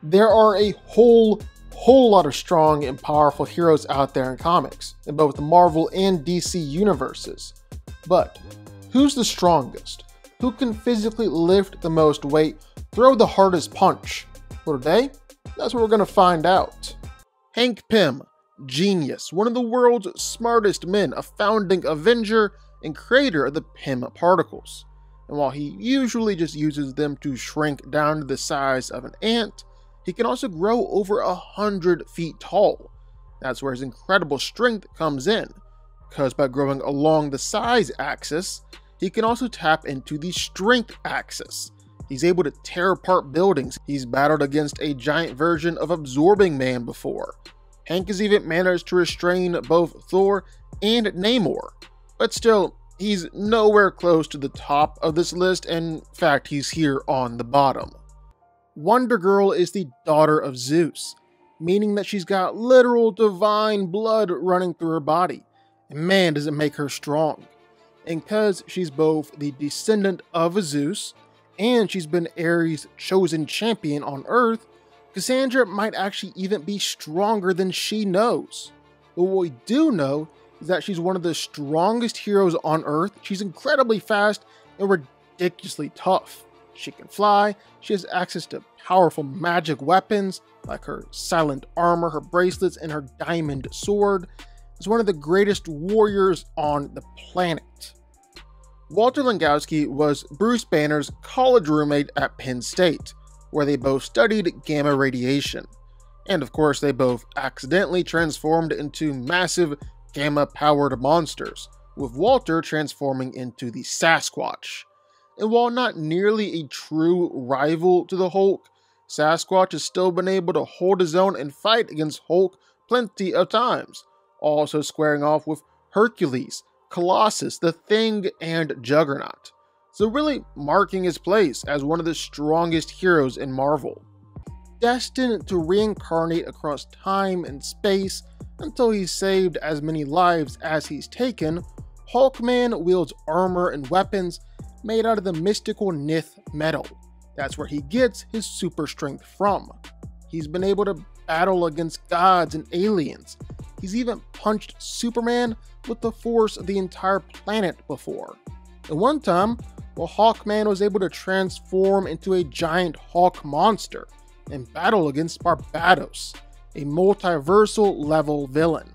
There are a whole lot of strong and powerful heroes out there in comics, in both the Marvel and DC universes. But who's the strongest? Who can physically lift the most weight, throw the hardest punch? Well, today, that's what we're going to find out. Hank Pym, genius, one of the world's smartest men, a founding Avenger and creator of the Pym particles. And while he usually just uses them to shrink down to the size of an ant, he can also grow over 100 feet tall. That's where his incredible strength comes in, because by growing along the size axis, he can also tap into the strength axis. He's able to tear apart buildings. He's battled against a giant version of Absorbing Man before. Hank has even managed to restrain both Thor and Namor. But still, he's nowhere close to the top of this list, and in fact, he's here on the bottom. Wonder Girl is the daughter of Zeus, meaning that she's got literal divine blood running through her body. And man, does it make her strong. And because she's both the descendant of Zeus, and she's been Ares' chosen champion on Earth, Cassandra might actually even be stronger than she knows. But what we do know is that she's one of the strongest heroes on Earth. She's incredibly fast and ridiculously tough. She can fly, she has access to powerful magic weapons like her silent armor, her bracelets, and her diamond sword. Is one of the greatest warriors on the planet. Walter Langowski was Bruce Banner's college roommate at Penn State, where they both studied gamma radiation. And of course, they both accidentally transformed into massive gamma-powered monsters, with Walter transforming into the Sasquatch. And while not nearly a true rival to the Hulk, Sasquatch has still been able to hold his own and fight against Hulk plenty of times, also squaring off with Hercules, Colossus, the Thing, and Juggernaut. So really marking his place as one of the strongest heroes in Marvel. Destined to reincarnate across time and space until he's saved as many lives as he's taken, Hulkman wields armor and weapons made out of the mystical Nith metal. That's where he gets his super strength from. He's been able to battle against gods and aliens. He's even punched Superman with the force of the entire planet before. And one time, Hawkman was able to transform into a giant hawk monster and battle against Barbados, a multiversal level villain.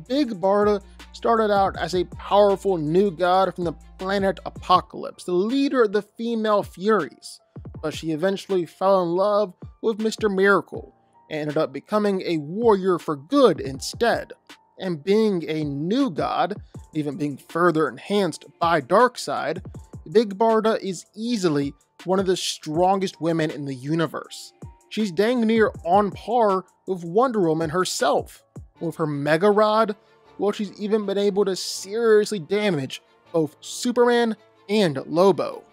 Big Barda started out as a powerful new god from the planet Apocalypse, the leader of the female Furies, but she eventually fell in love with Mr. Miracle and ended up becoming a warrior for good instead. And being a new god, even being further enhanced by Darkseid, Big Barda is easily one of the strongest women in the universe. She's dang near on par with Wonder Woman herself. With her Mega Rod, well, she's even been able to seriously damage both Superman and Lobo.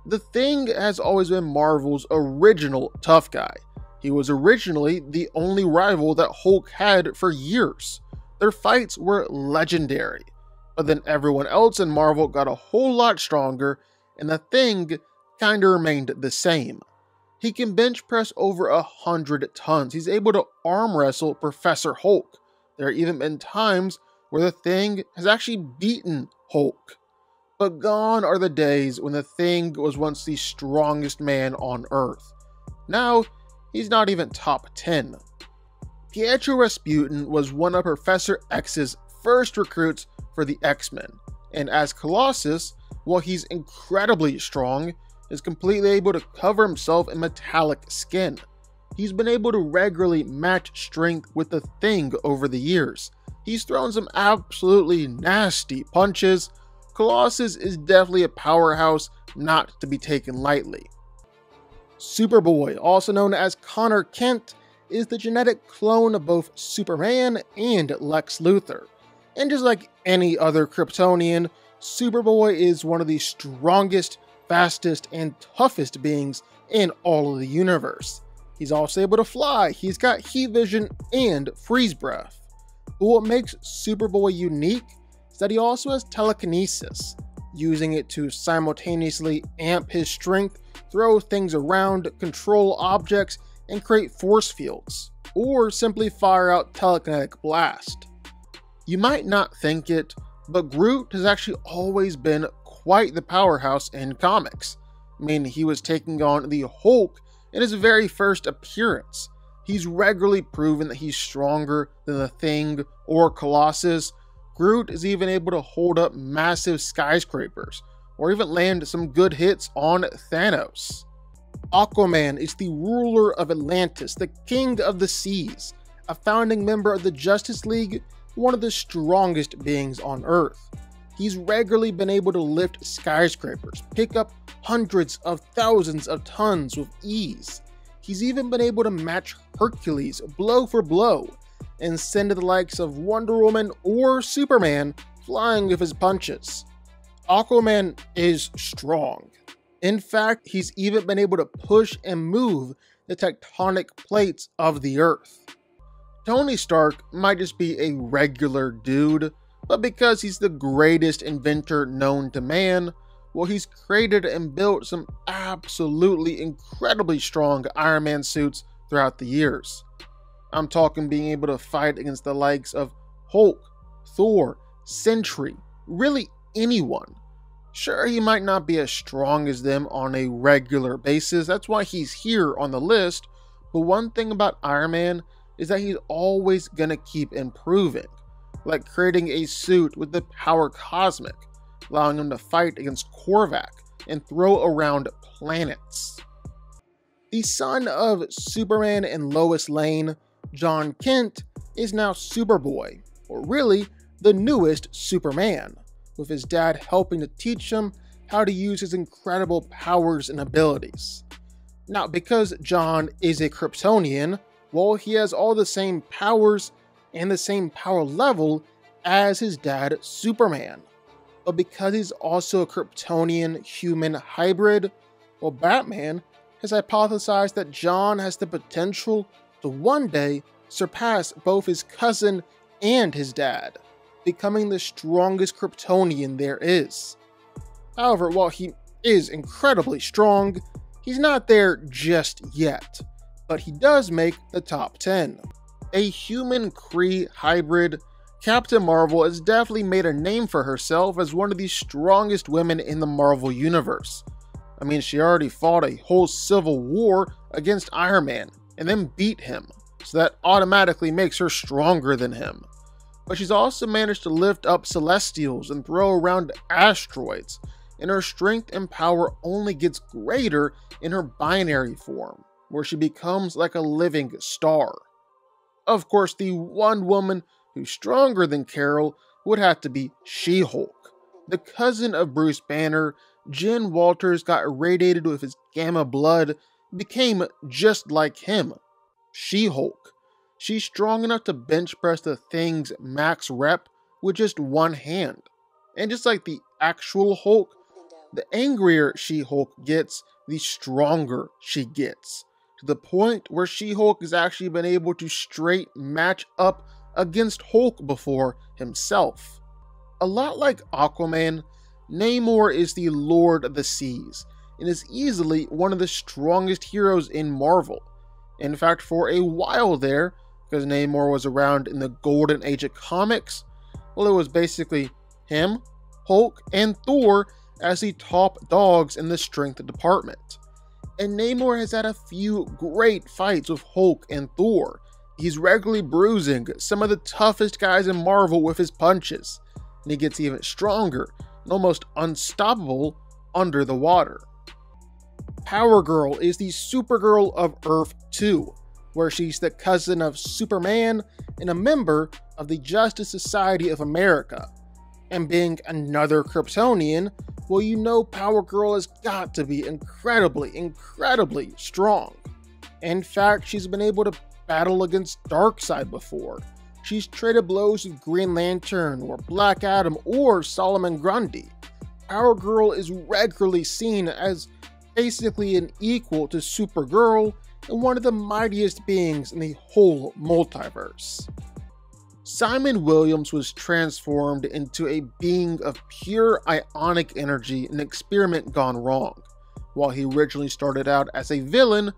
The Thing has always been Marvel's original tough guy. He was originally the only rival that Hulk had for years. Their fights were legendary, but then everyone else in Marvel got a whole lot stronger, and the Thing kinda remained the same. He can bench press over 100 tons. He's able to arm wrestle Professor Hulk. There have even been times where the Thing has actually beaten Hulk. But gone are the days when the Thing was once the strongest man on Earth. Now, he's not even top 10. Pietro Rasputin was one of Professor X's first recruits for the X-Men, and as Colossus, while he's incredibly strong, is completely able to cover himself in metallic skin. He's been able to regularly match strength with the Thing over the years. He's thrown some absolutely nasty punches. Colossus is definitely a powerhouse not to be taken lightly. Superboy, also known as Connor Kent, is the genetic clone of both Superman and Lex Luthor. And just like any other Kryptonian, Superboy is one of the strongest, fastest, and toughest beings in all of the universe. He's also able to fly, he's got heat vision, and freeze breath. But what makes Superboy unique is that he also has telekinesis, using it to simultaneously amp his strength, throw things around, control objects, and create force fields, or simply fire out telekinetic blast. You might not think it, but Groot has actually always been quite the powerhouse in comics. I mean, he was taking on the Hulk in his very first appearance. He's regularly proven that he's stronger than the Thing or Colossus. Groot is even able to hold up massive skyscrapers, or even land some good hits on Thanos. Aquaman is the ruler of Atlantis, the king of the seas, a founding member of the Justice League, one of the strongest beings on Earth. He's regularly been able to lift skyscrapers, pick up hundreds of thousands of tons with ease. He's even been able to match Hercules blow for blow, and send the likes of Wonder Woman or Superman flying with his punches. Aquaman is strong. In fact, he's even been able to push and move the tectonic plates of the Earth. Tony Stark might just be a regular dude, but because he's the greatest inventor known to man, well, he's created and built some absolutely incredibly strong Iron Man suits throughout the years. I'm talking being able to fight against the likes of Hulk, Thor, Sentry, really anyone. Sure, he might not be as strong as them on a regular basis, that's why he's here on the list, but one thing about Iron Man is that he's always gonna keep improving, like creating a suit with the power cosmic, allowing him to fight against Korvac and throw around planets. The son of Superman and Lois Lane, John Kent, is now Superboy, or really the newest Superman, with his dad helping to teach him how to use his incredible powers and abilities. Now, because John is a Kryptonian, well, he has all the same powers and the same power level as his dad, Superman. But because he's also a Kryptonian human hybrid, well, Batman has hypothesized that John has the potential to one day surpass both his cousin and his dad, becoming the strongest Kryptonian there is. However, while he is incredibly strong, he's not there just yet, but he does make the top 10. A human Kree hybrid, Captain Marvel has definitely made a name for herself as one of the strongest women in the Marvel Universe. I mean, she already fought a whole civil war against Iron Man and then beat him, so that automatically makes her stronger than him. But she's also managed to lift up Celestials and throw around asteroids, and her strength and power only gets greater in her binary form, where she becomes like a living star. Of course, the one woman who's stronger than Carol would have to be She-Hulk. The cousin of Bruce Banner, Jen Walters got irradiated with his gamma blood and became just like him, She-Hulk. She's strong enough to bench press the Thing's max rep with just one hand. And just like the actual Hulk, the angrier She-Hulk gets, the stronger she gets, to the point where She-Hulk has actually been able to straight match up against Hulk before himself. A lot like Aquaman, Namor is the Lord of the Seas, and is easily one of the strongest heroes in Marvel. In fact, for a while there, because Namor was around in the golden age of comics, well, it was basically him, Hulk, and Thor as the top dogs in the strength department. And Namor has had a few great fights with Hulk and Thor. He's regularly bruising some of the toughest guys in Marvel with his punches, and he gets even stronger and almost unstoppable under the water. Power Girl is the Supergirl of Earth 2, where she's the cousin of Superman and a member of the Justice Society of America. And being another Kryptonian, well, you know Power Girl has got to be incredibly strong. In fact, she's been able to battle against Darkseid before. She's traded blows with Green Lantern or Black Adam or Solomon Grundy. Power Girl is regularly seen as basically an equal to Supergirl and one of the mightiest beings in the whole multiverse. Simon Williams was transformed into a being of pure ionic energy in an experiment gone wrong. While he originally started out as a villain,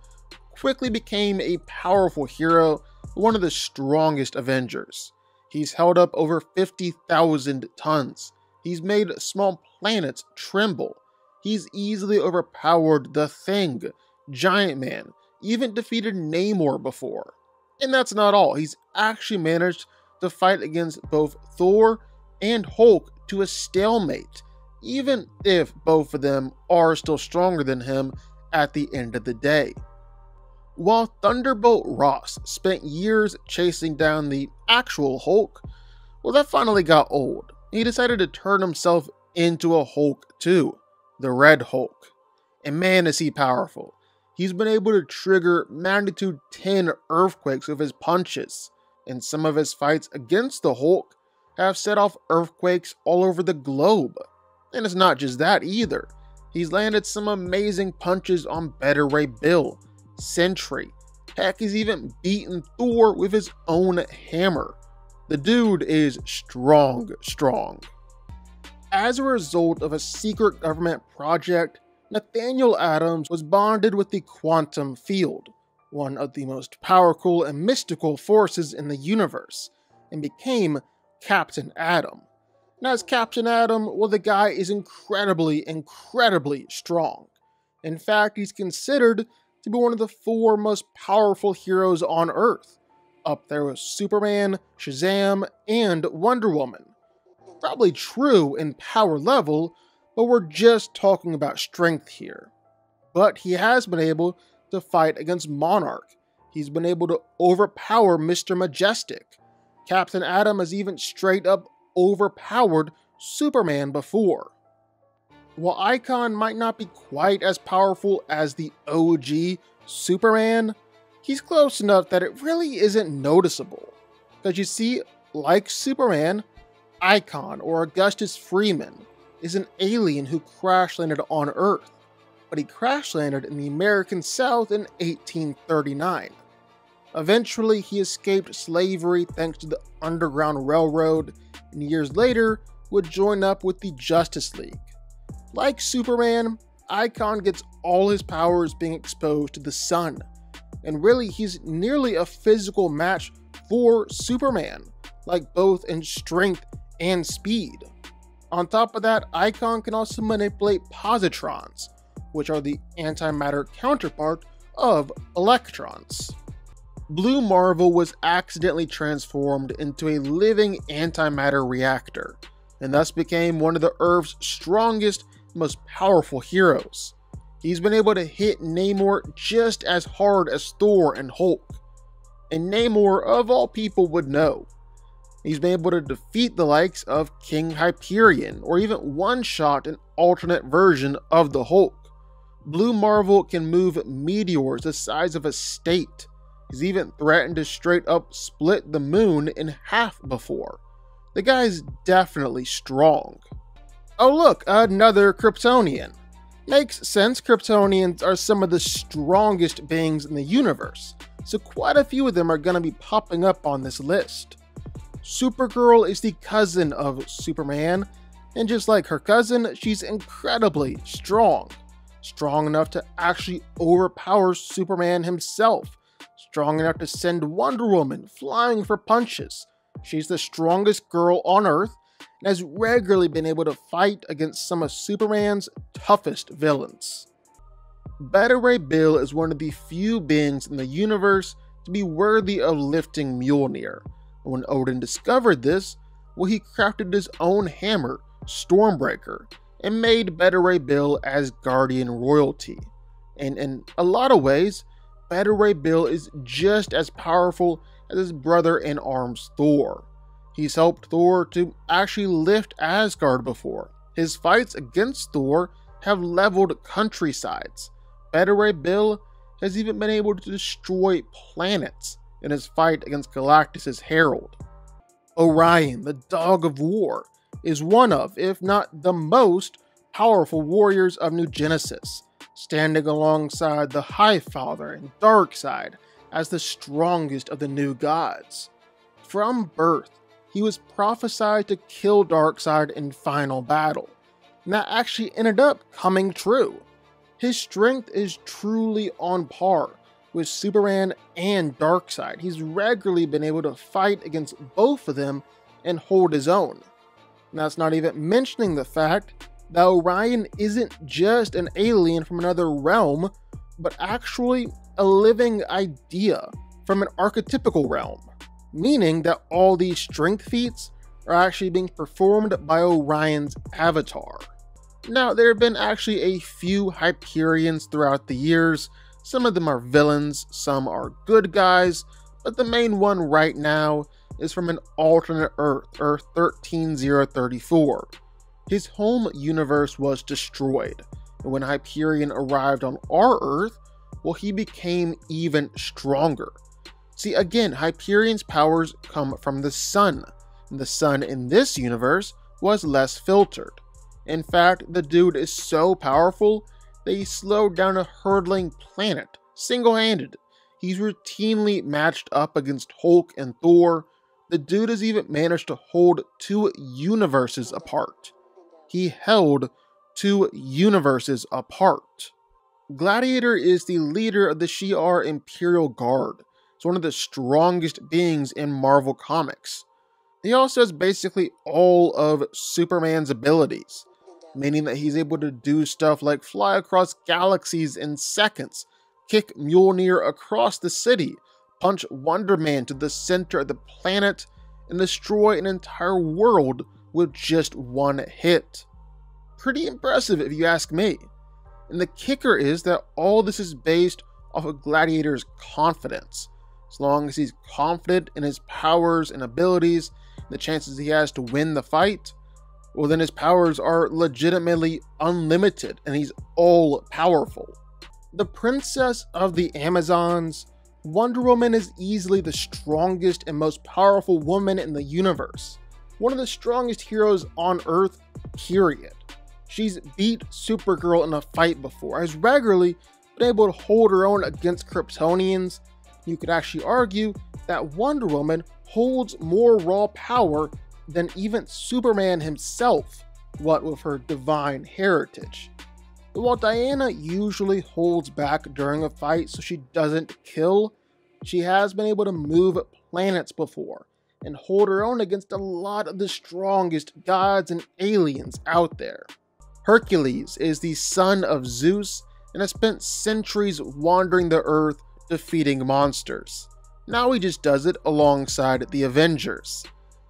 quickly became a powerful hero, one of the strongest Avengers. He's held up over 50,000 tons. He's made small planets tremble. He's easily overpowered the Thing, Giant Man, even defeated Namor before. And that's not all. He's actually managed to fight against both Thor and Hulk to a stalemate, even if both of them are still stronger than him at the end of the day. While Thunderbolt Ross spent years chasing down the actual Hulk, well, that finally got old. He decided to turn himself into a Hulk too, the Red Hulk. And man, is he powerful. He's been able to trigger magnitude 10 earthquakes with his punches, and some of his fights against the Hulk have set off earthquakes all over the globe. And it's not just that either. He's landed some amazing punches on Beta Ray Bill, Sentry. Heck, he's even beaten Thor with his own hammer. The dude is strong. As a result of a secret government project, Nathaniel Adams was bonded with the quantum field, one of the most powerful and mystical forces in the universe, and became Captain Atom. And as Captain Atom, well, the guy is incredibly strong. In fact, he's considered to be one of the 4 most powerful heroes on Earth, up there with Superman, Shazam, and Wonder Woman. Probably true in power level, but we're just talking about strength here. But he has been able to fight against Monarch. He's been able to overpower Mr. Majestic. Captain Atom has even straight up overpowered Superman before. While Icon might not be quite as powerful as the OG Superman, he's close enough that it really isn't noticeable. Because you see, like Superman, Icon, or Augustus Freeman, is an alien who crash landed on Earth, but he crash landed in the American South in 1839. Eventually, he escaped slavery thanks to the Underground Railroad, and years later would join up with the Justice League. Like Superman, Icon gets all his powers being exposed to the sun, and really he's nearly a physical match for Superman, like both in strength and speed. On top of that, Icon can also manipulate positrons, which are the antimatter counterpart of electrons. Blue Marvel was accidentally transformed into a living antimatter reactor, and thus became one of the Earth's strongest, most powerful heroes. He's been able to hit Namor just as hard as Thor and Hulk, and Namor, of all people, would know. He's been able to defeat the likes of King Hyperion, or even one-shot an alternate version of the Hulk. Blue Marvel can move meteors the size of a state. He's even threatened to straight up split the moon in half before. The guy's definitely strong. Oh look, another Kryptonian. Makes sense, Kryptonians are some of the strongest beings in the universe, so quite a few of them are going to be popping up on this list. Supergirl is the cousin of Superman, and just like her cousin, she's incredibly strong. Strong enough to actually overpower Superman himself. Strong enough to send Wonder Woman flying for punches. She's the strongest girl on Earth, and has regularly been able to fight against some of Superman's toughest villains. Beta Ray Bill is one of the few beings in the universe to be worthy of lifting Mjolnir. And when Odin discovered this, well, he crafted his own hammer, Stormbreaker, and made Beta Ray Bill as guardian royalty. And in a lot of ways, Beta Ray Bill is just as powerful as his brother-in-arms Thor. He's helped Thor to actually lift Asgard before. His fights against Thor have leveled countrysides. Beta Ray Bill has even been able to destroy planets in his fight against Galactus' Herald. Orion, the Dog of War, is one of, if not the most, powerful warriors of New Genesis, standing alongside the Highfather and Darkseid as the strongest of the new gods. From birth, he was prophesied to kill Darkseid in final battle, and that actually ended up coming true. His strength is truly on par with Superman and Darkseid. He's regularly been able to fight against both of them and hold his own. And that's not even mentioning the fact that Orion isn't just an alien from another realm, but actually a living idea from an archetypical realm, meaning that all these strength feats are actually being performed by Orion's avatar. Now, there have been actually a few Hyperions throughout the years. Some of them are villains, some are good guys, but the main one right now is from an alternate Earth, Earth 13034. His home universe was destroyed, and when Hyperion arrived on our Earth, well, he became even stronger. See, again, Hyperion's powers come from the sun, and the sun in this universe was less filtered. In fact, the dude is so powerful that he slowed down a hurtling planet, single-handed. He's routinely matched up against Hulk and Thor. The dude has even managed to hold 2 universes apart. He held 2 universes apart. Gladiator is the leader of the Shi'ar Imperial Guard. He's one of the strongest beings in Marvel Comics. He also has basically all of Superman's abilities, meaning that he's able to do stuff like fly across galaxies in seconds, kick Mjolnir across the city, punch Wonder Man to the center of the planet, and destroy an entire world with just one hit. Pretty impressive if you ask me. And the kicker is that all this is based off of Gladiator's confidence. As long as he's confident in his powers and abilities, the chances he has to win the fight, well, then his powers are legitimately unlimited and he's all powerful. The Princess of the Amazons, Wonder Woman is easily the strongest and most powerful woman in the universe. One of the strongest heroes on Earth, period. She's beat Supergirl in a fight before, has regularly been able to hold her own against Kryptonians. You could actually argue that Wonder Woman holds more raw power than even Superman himself, what with her divine heritage. But while Diana usually holds back during a fight so she doesn't kill, she has been able to move planets before and hold her own against a lot of the strongest gods and aliens out there. Hercules is the son of Zeus and has spent centuries wandering the earth defeating monsters. Now he just does it alongside the Avengers.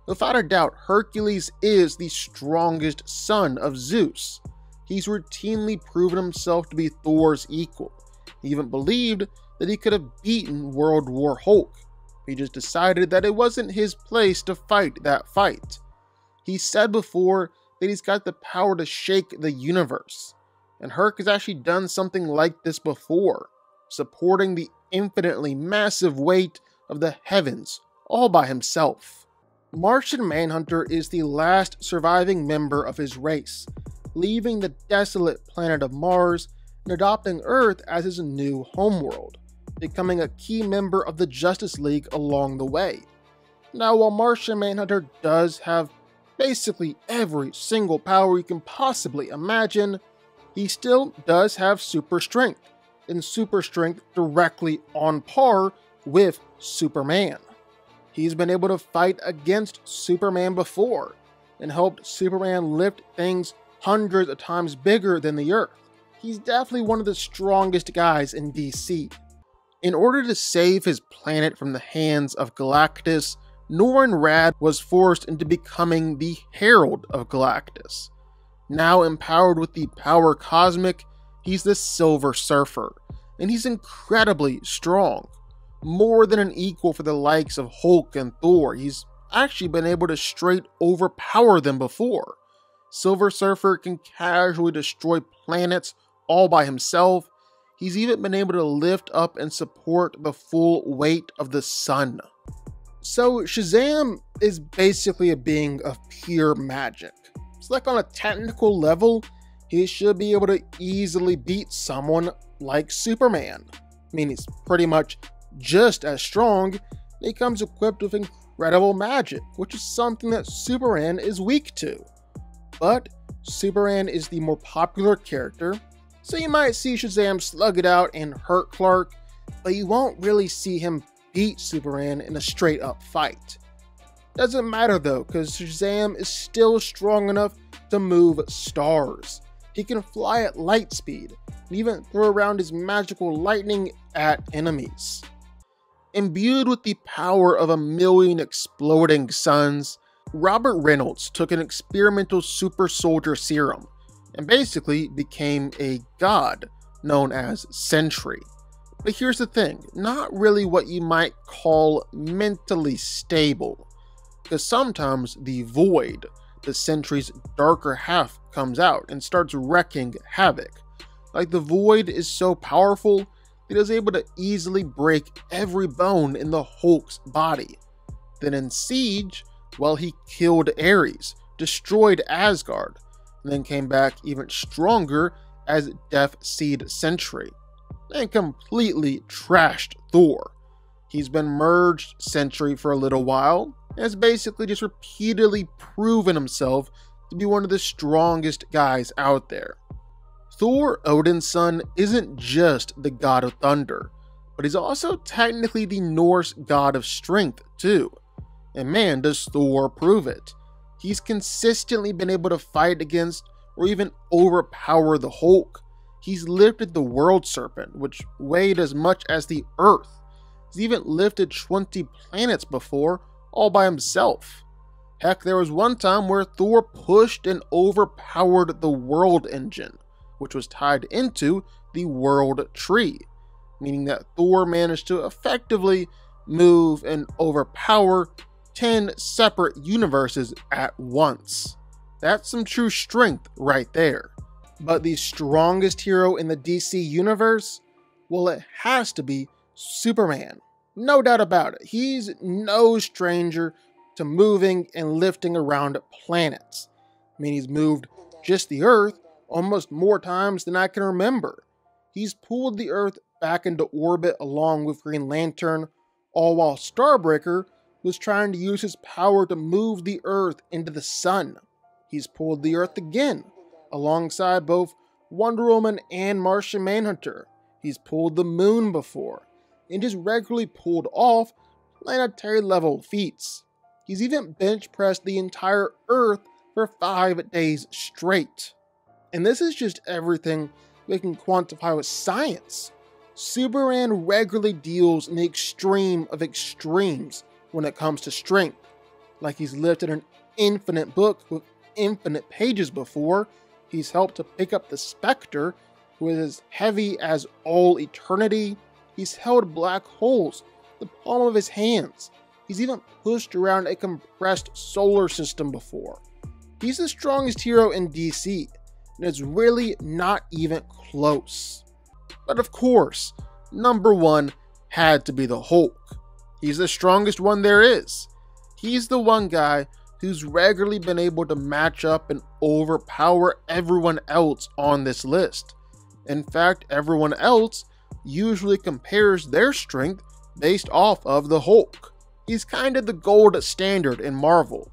Without a doubt, Hercules is the strongest son of Zeus. He's routinely proven himself to be Thor's equal. He even believed that he could have beaten World War Hulk. He just decided that it wasn't his place to fight that fight. He said before that he's got the power to shake the universe. And Herc has actually done something like this before, supporting the infinitely massive weight of the heavens all by himself. Martian Manhunter is the last surviving member of his race, leaving the desolate planet of Mars and adopting Earth as his new homeworld, becoming a key member of the Justice League along the way. Now, while Martian Manhunter does have basically every single power you can possibly imagine, he still does have super strength, and super strength directly on par with Superman. He's been able to fight against Superman before, and helped Superman lift things hundreds of times bigger than the Earth. He's definitely one of the strongest guys in DC. In order to save his planet from the hands of Galactus, Norrin Radd was forced into becoming the Herald of Galactus. Now empowered with the power cosmic, he's the Silver Surfer, and he's incredibly strong. More than an equal for the likes of Hulk and Thor. He's actually been able to straight overpower them before. Silver Surfer can casually destroy planets all by himself. He's even been able to lift up and support the full weight of the sun. So Shazam is basically a being of pure magic. It's like on a technical level, he should be able to easily beat someone like Superman. I mean, he's pretty much just as strong. He comes equipped with incredible magic, which is something that Superman is weak to. But Superman is the more popular character, so you might see Shazam slug it out and hurt Clark, but you won't really see him beat Superman in a straight up fight. Doesn't matter though, because Shazam is still strong enough to move stars. He can fly at light speed, and even throw around his magical lightning at enemies. Imbued with the power of 1,000,000 exploding suns, Robert Reynolds took an experimental super soldier serum and basically became a god known as Sentry. But here's the thing, not really what you might call mentally stable, because sometimes the Void, the Sentry's darker half, comes out and starts wreaking havoc. Like the Void is so powerful that it is able to easily break every bone in the Hulk's body. Then in Siege, well, he killed Ares, destroyed Asgard, and then came back even stronger as Death Seed Sentry, and completely trashed Thor. He's been merged Sentry for a little while, and has basically just repeatedly proven himself to be one of the strongest guys out there. Thor, Odin's son, isn't just the god of thunder, but he's also technically the Norse god of strength too. And man, does Thor prove it. He's consistently been able to fight against or even overpower the Hulk. He's lifted the World Serpent, which weighed as much as the Earth. He's even lifted 20 planets before, all by himself. Heck, there was one time where Thor pushed and overpowered the World Engine, which was tied into the World Tree, meaning that Thor managed to effectively move and overpower 10 separate universes at once. That's some true strength right there. But the strongest hero in the DC universe? Well, it has to be Superman. No doubt about it. He's no stranger to moving and lifting around planets. I mean, he's moved just the Earth almost more times than I can remember. He's pulled the Earth back into orbit along with Green Lantern, all while Starbreaker was trying to use his power to move the Earth into the sun. He's pulled the Earth again, alongside both Wonder Woman and Martian Manhunter. He's pulled the moon before, and just regularly pulled off planetary level feats. He's even bench pressed the entire Earth for 5 days straight. And this is just everything we can quantify with science. Superman regularly deals in the extreme of extremes when it comes to strength. Like he's lifted an infinite book with infinite pages before. He's helped to pick up the Spectre, who is as heavy as all eternity. He's held black holes the palm of his hands. He's even pushed around a compressed solar system before. He's the strongest hero in DC, and it's really not even close. But of course, number one had to be the Hulk. He's the strongest one there is. He's the one guy who's regularly been able to match up and overpower everyone else on this list. In fact, everyone else usually compares their strength based off of the Hulk. He's kind of the gold standard in Marvel.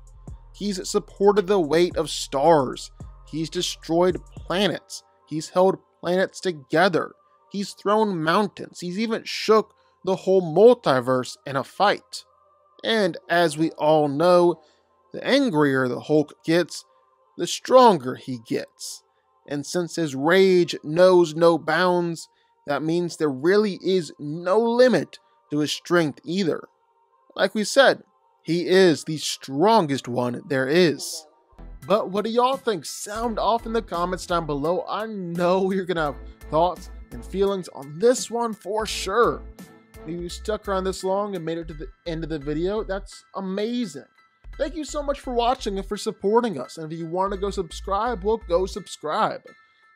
He's supported the weight of stars. He's destroyed planets. He's held planets together. He's thrown mountains. He's even shook the whole multiverse in a fight. And as we all know, the angrier the Hulk gets, the stronger he gets. And since his rage knows no bounds, that means there really is no limit to his strength either. Like we said, he is the strongest one there is. But what do y'all think? Sound off in the comments down below. I know you're gonna have thoughts and feelings on this one for sure. If you stuck around this long and made it to the end of the video, that's amazing. Thank you so much for watching and for supporting us. And if you want to go subscribe, well, go subscribe.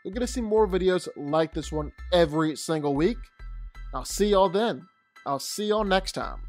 You're going to see more videos like this one every single week. I'll see y'all then. I'll see y'all next time.